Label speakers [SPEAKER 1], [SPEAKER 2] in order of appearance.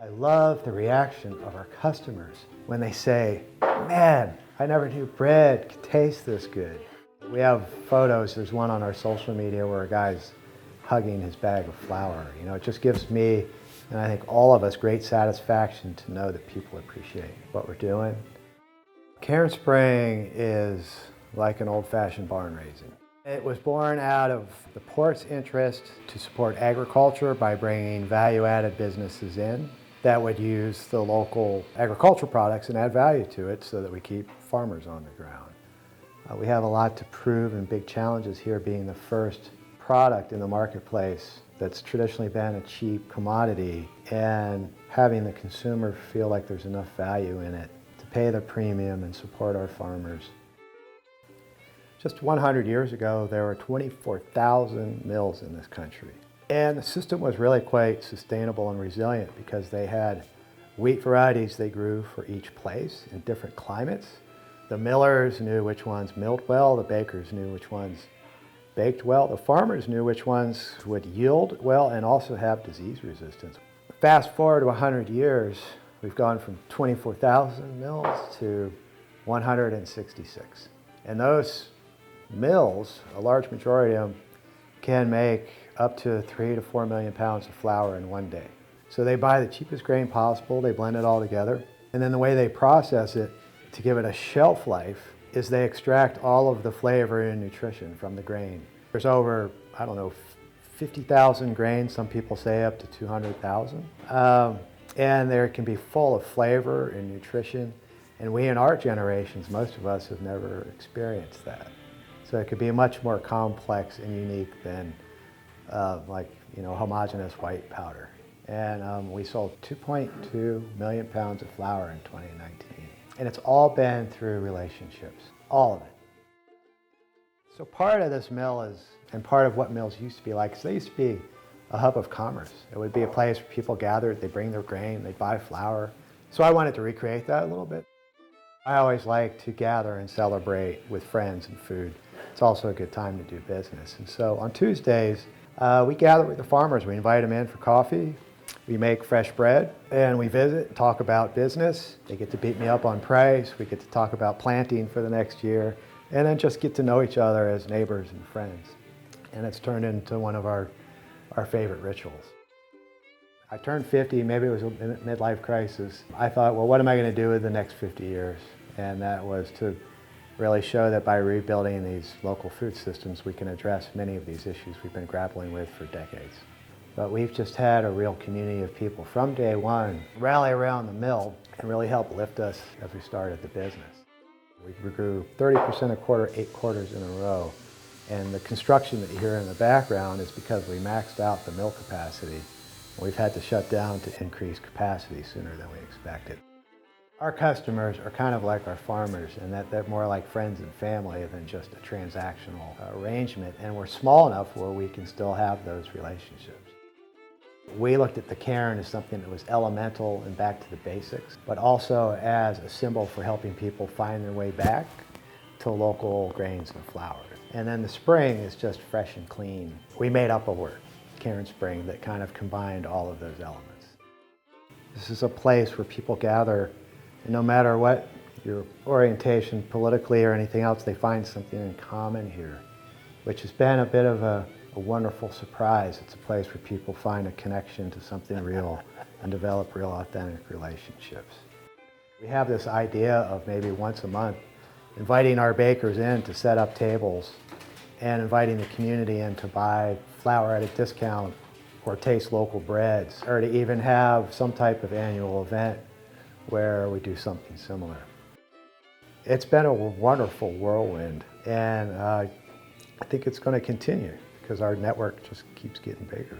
[SPEAKER 1] I love the reaction of our customers when they say, man, I never knew bread could taste this good. We have photos, there's one on our social media where a guy's hugging his bag of flour. You know, it just gives me, and I think all of us, great satisfaction to know that people appreciate what we're doing. Cairnspring is like an old-fashioned barn raising. It was born out of the port's interest to support agriculture by bringing value-added businesses in that would use the local agricultural products and add value to it so that we keep farmers on the ground. We have a lot to prove and big challenges here, being the first product in the marketplace that's traditionally been a cheap commodity, and having the consumer feel like there's enough value in it to pay the premium and support our farmers. Just 100 years ago, there were 24,000 mills in this country. And the system was really quite sustainable and resilient because they had wheat varieties they grew for each place in different climates. The millers knew which ones milled well, the bakers knew which ones baked well, the farmers knew which ones would yield well and also have disease resistance. Fast forward to 100 years, we've gone from 24,000 mills to 166. And those mills, a large majority of them, can make up to 3 to 4 million pounds of flour in one day. So they buy the cheapest grain possible, they blend it all together, and then the way they process it to give it a shelf life is they extract all of the flavor and nutrition from the grain. There's over, 50,000 grains, some people say up to 200,000. And they can be full of flavor and nutrition. And we in our generations, most of us have never experienced that. So it could be much more complex and unique than homogeneous white powder. And we sold 2.2 million pounds of flour in 2019. And it's all been through relationships, all of it. So part of this mill is, and part of what mills used to be like, is they used to be a hub of commerce. It would be a place where people gathered, they'd bring their grain, they'd buy flour. So I wanted to recreate that a little bit. I always like to gather and celebrate with friends and food. It's also a good time to do business. And so on Tuesdays, we gather with the farmers. We invite them in for coffee. We make fresh bread, and we visit and talk about business. They get to beat me up on price. We get to talk about planting for the next year, and then just get to know each other as neighbors and friends. And it's turned into one of our favorite rituals. I turned 50, maybe it was a midlife crisis. I thought, well, what am I going to do with the next 50 years? And that was to really show that by rebuilding these local food systems, we can address many of these issues we've been grappling with for decades. But we've just had a real community of people from day one rally around the mill and really help lift us as we started the business. We grew 30% a quarter, 8 quarters in a row. And the construction that you hear in the background is because we maxed out the mill capacity. We've had to shut down to increase capacity sooner than we expected. Our customers are kind of like our farmers in that they're more like friends and family than just a transactional arrangement. And we're small enough where we can still have those relationships. We looked at the cairn as something that was elemental and back to the basics, but also as a symbol for helping people find their way back to local grains and flour. And then the spring is just fresh and clean. We made up a word, Cairnspring, that kind of combined all of those elements. This is a place where people gather, and no matter what your orientation politically or anything else, they find something in common here, which has been a bit of a wonderful surprise. It's a place where people find a connection to something real and develop real authentic relationships. We have this idea of maybe once a month inviting our bakers in to set up tables and inviting the community in to buy flour at a discount or taste local breads, or to even have some type of annual event where we do something similar. It's been a wonderful whirlwind, and I think it's going to continue because our network just keeps getting bigger.